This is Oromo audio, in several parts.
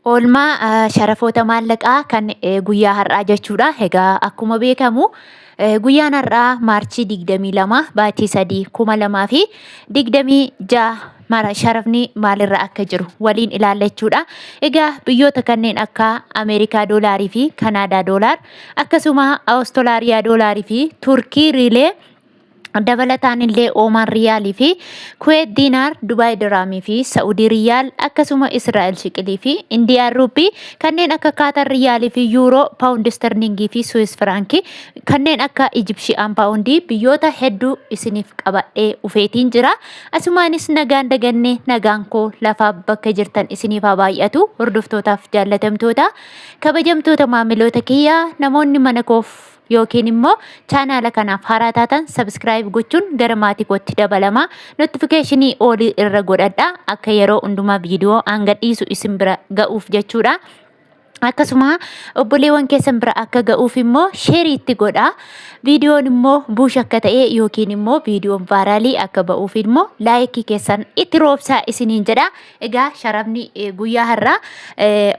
Oolmaa sharafoota maallaqaa kan guyyaa har'aa jechuudha. Egaa akkuma beekamu guyyaan har'aa maarchii 22 baatii 3 2026 mara sharafni maalirra akka jiru waliin ilaallachuudha. Egaa biyyoota kanneen akka Ameerikaa doolaarii fi Kanaadaa doolaar akkasuma Awustiraaliyaa doolaarii fi Turkii riilee dabalataan illee Oomaan riyaalii fi Kuweet diinaar, Dubaay diraamii fi Saa'udii riyaal akkasuma Israa'el shiqilii fi Indiyaan ruupii kanneen akka Kaatar riyaalii fi Yuuroo, Paawundi sterlingii fi Suwis firankii kanneen akka Ijipshiyaan paawundii biyyoota hedduu isiniif qabadhee dhufeetiin jira. Asumaanis nagaan dagannee nagaan koo lafaa bakka jirtan isiniif haa baay'atu. Hordoftootaaf jaallatamtoota kabajamtoota maamiloota kiyyaa namoonni mana koof yookiin immoo chaanaala kanaaf haaraa taatan sabskiraayib gochuun gara maatii kootti dabalamaa notifikashinii olii irra godhadha akka yeroo hundumaa viidiyoo hanga dhiisu isin bira ga'uuf jechuudha. Akkasuma obboleewwan keessan bira akka ga'uuf immoo sheerii itti godha. Viidiyoon immoo buush akka ta'e yookiin immoo viidiyoon vaaraalii akka ba'uuf immoo laayikii keessan itti roobsaa isiniin jedha. Egaa sharafni guyyaa har'aa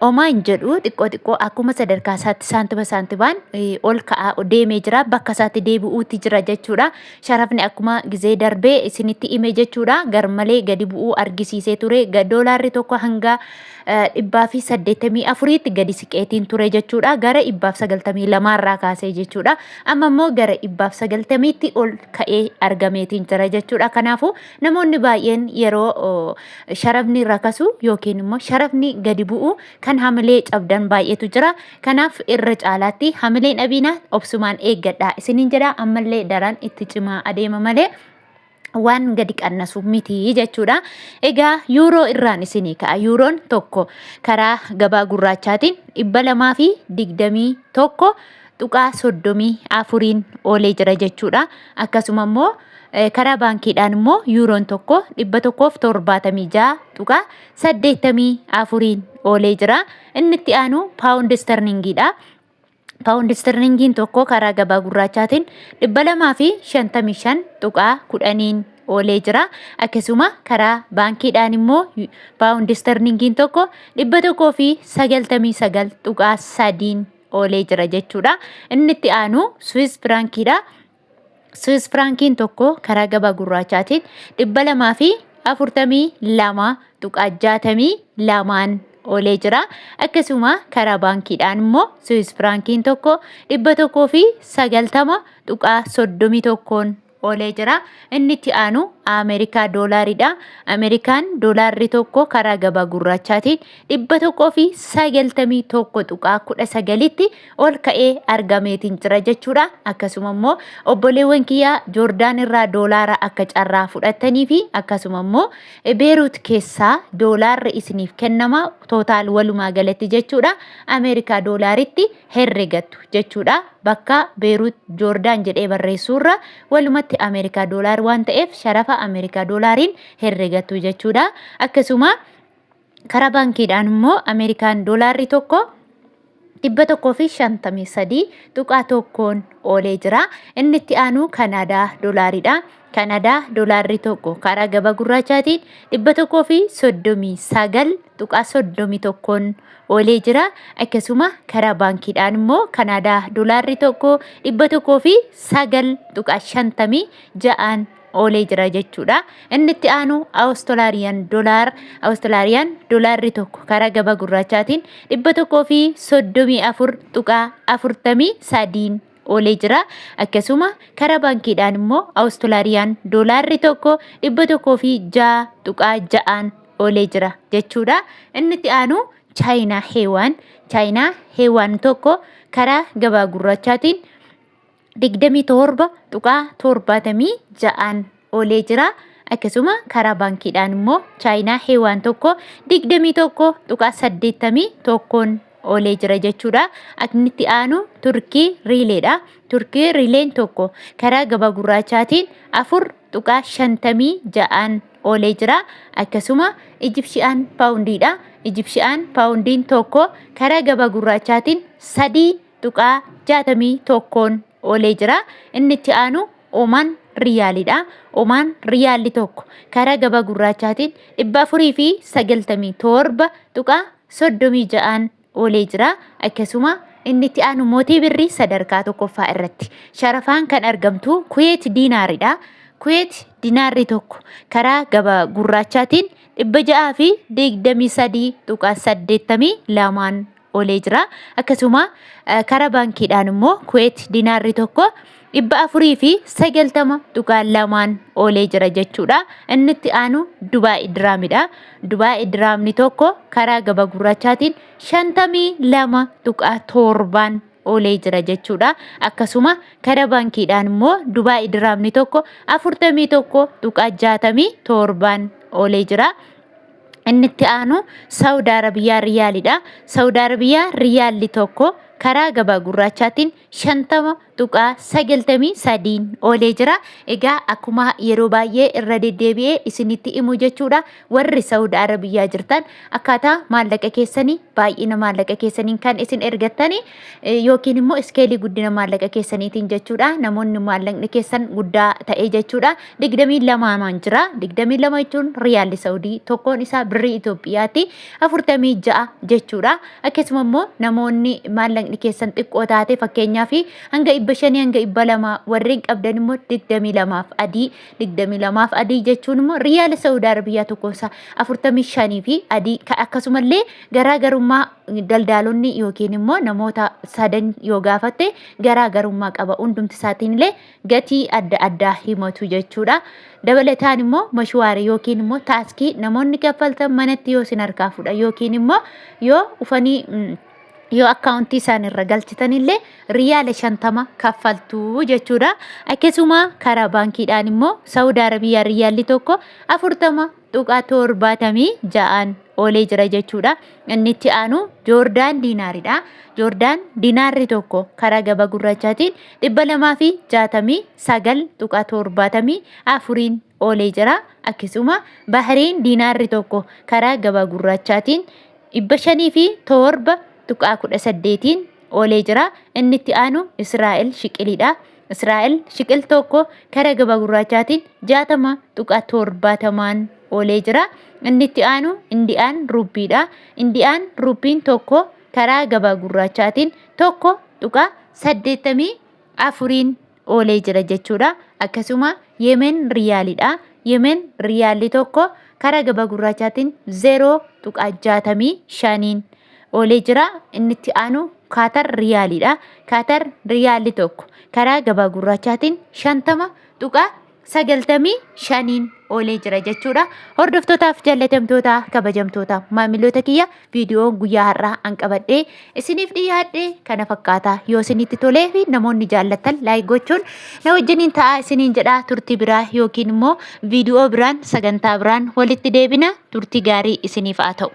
homaa hin jedhu xiqqoo akkuma sadarkaa isaatti saantibaan ol ka'aa deemee jira bakka isaatti deebi'uutti jira jechuudha. Sharafni akkuma gizee darbee isinitti hime jechuudha. Garmalee gadi bu'uu argisiisee ture. Doolaarri tokko hanga 184tti gadi siqeetiin ture jechuudha. Gara 192 irraa kaasee jechuudha. Amma immoo gara 190tti ol ka'ee argameetiin jira jechuudha. Kanaafuu namoonni baay'een yeroo sharafni rakasu yookiin immoo sharafni gadi bu'u kan hamilee cabdan baay'eetu jira. Kanaaf irra caalaatti hamileen dhabiina obsumaan eeggadha isiniin jedha. Ammallee daran itti cimaa adeema malee waan gadi qannasu miti jechuudha. Egaa yuuroo irraan isinii ka'a. Yuuroon tokko karaa gabaa gurraachaatiin 221 tuqaa 34 oolee jira jechuudha. Akkasuma immoo karaa baankiidhaan immoo yuuroon tokko 176 tuqaa 84 oolee jira. Inni itti aanu paawundi sterlingiidha. Paawundi sterlingiin tokko karaa gabaa gurraachaatiin 255 tuqaa 10 oolee jira. Akkasuma karaa baankiidhaan immoo paawundi sterlingiin tokko 199 tuqaa 3 oolee jira jechuudha. Inni itti aanu Suwis firankiidha. Suwis firankiin tokko karaa gabaa gurraachaatiin 242 tuqaa 62 oolee jira. Akkasuma karaa baankiidhaan immoo Suwis firankiin tokko 190 tuqaa 31 oolee jira. Inni itti aanu Ameerikaa doolaariidha. Ameerikaan doolaarri tokko karaa gabaa gurraachaatiin 191 tuqaa 19tti ol ka'ee argameetiin jira jechuudha. Akkasuma immoo obboleewwan kiyyaa Joordaan irraa doolaara akka carraa fudhattanii fi akkasuma immoo Beeruut keessaa doolaarri isiniif kennama tootaal walumaa galatti jechuudha. Ameerikaa doolaaritti herregattu jechuudha. Bakka Beeruut Joordaan jedhee barreessuurra walumatti Ameerikaa doolaar waan ta'eef sharafa Ameerikaa doolaariin herregattu jechuudha. Akkasuma karaa baankiidhaan immoo Ameerikaan doolaarri tokko 153 tuqaa 1 oolee jira. Inni itti aanu Kanaadaa doolaariidha. Kanaadaa doolaarri tokko karaa gabaa gurraachaatiin 139 tuqaa 31 oolee jira. Akkasuma karaa baankiidhaan immoo Kanaadaa doolaarri tokko 109 tuqaa 56 oolee jira jechuudha. Inni itti aanu Awustiraaliyan doolaarri tokko karaa gabaa gurraachaatiin 134 tuqaa 43 oolee jira. Akkasuma karaa baankiidhaan immoo Awustiraaliyan doolaarri tokko 106 tuqaa 6 oolee jira jechuudha. Inni itti aanu Chaayinaa heewaan tokko karaa gabaa gurraachaatiin 27 tuqaa 76 oolee jira. Akkasuma karaa baankiidhaan immoo Chaayinaa heewaan tokko 21 tuqaa 81 oolee jira jechuudha. Inni itti aanu Turkii riileedha. Turkii riileen tokko karaa gabaa gurraachaatiin 4 tuqaa 56 oolee jira. Akkasuma Ijipshiyaan paawundiidha. Ijipshiyaan paawundiin tokko karaa gabaa gurraachaatiin 3 tuqaa 61 oolee jira. Inni itti aanu Oomaan riyaalidha. Oomaan riyaalli tokko karaa gabaa gurraachaatiin 497 tuqaa 36 oolee jira. Akkasuma inni itti aanu mootii birrii sadarkaa tokkoffaa irratti sharafaan kan argamtu Kuweet diinaaridha. Kuweet diinaarri tokko karaa gabaa gurraachaatiin 623.82 oolee jira. Akkasuma karaa baankiidhaan immoo Kuweet diinaarri tokko 490.2 oolee jira jechuudha. Inni itti aanu Dubaay diraamidha. Dubaay diraamni tokko karaa gabaa gurraachaatiin 52.7 oolee jira jechuudha. Akkasuma karaa baankiidhaan immoo Dubaay diraamni tokko 41.67 oolee jira. Inni itti aanu Saudi Arabiyaa riyaalidha. Saudi Arabiyaa riyaalli tokko karaa gabaa gurraachaatiin 50.93 oolee jira. Egaa akkuma yeroo baay'ee irra deddeebi'ee isinitti himu jechuudha. Warri Saudi Arabiyaa jirtan akkaataa maallaqa keessanii baay'ina maallaqa keessaniin kan isin ergattani yookiin immoo iskeelii guddina maallaqa keessaniitiin jechuudha. Namoonni maallaqni keessan guddaa ta'ee jechuudha. 22 jira. 22 jechuun riyaalli Saudii tokkoon isaa birrii Itoophiyaatti 46 jechuudha. Akkasuma immoo namoonni maallaqni keessan xiqqoo taate fakkeenyaaf hanga 500 hanga 200 warreen qabdan immoo 22 adii jechuun immoo riyaala Saudi Arabiyaa tokkosaa 45 fi adii akkasumallee garaagarummaa daldaalonni yookiin immoo namoota sadan yoo gaafatte garaagarummaa qaba. Hundumti isaatiinillee gatii adda addaa himatu jechuudha. Dabalataan immoo mashwaarii yookiin immoo taaskii namoonni kaffaltan manatti yoo isin harkaa fudha yookiin immoo yoo ufanii yoo akkaawuntii isaan irra galchitanillee riyaala 50 kaffaltu jechuudha. Akkasuma karaa baankiidhaan immoo Saudi Arabiyaa riyaalli tokko 40.76 oolee jira jechuudha. Inni itti aanu Joordaan diinaaridha. Joordaan diinaarri tokko karaa gabaa gurraachaatiin 269.74 oolee jira. Akkasuma Bahriin diinaarri tokko karaa gabaa gurraachaatiin 507.18 oolee jira. Inni itti aanu Israa'el shiqilidha. Israa'el shiqil tokko karaa gabaa gurraachaatiin 60.70 oolee jira. Inni itti aanu Indiyaan ruupiidha. Indiyaan ruupiin tokko karaa gabaa gurraachaatiin 1.84 oolee jira jechuudha. Akkasuma Yemen riyaalidha. Yemen riyaalli tokko karaa gabaa gurraachaatiin 0.65 oolee jira. Inni itti aanu Kaatar riyaalidha. Kaatar riyaalli tokko karaa gabaa gurraachaatiin 50.95 oolee jira jechuudha. Hordoftootaaf jaalatamtoota kabajamtoota maamiloota kiyya viidiyoo guyyaa har'aa an qabadhee isiniif dhiyaadhe kana fakkaata. Yoo isinitti tolee fi namoonni jaallattan laayik gochuun na wajjiniin ta'a isiniin jedha. Turtii biraa yookiin immoo viidiyoo biraan sagantaa biraan walitti deebina. Turtii gaarii isiniif haa ta'u.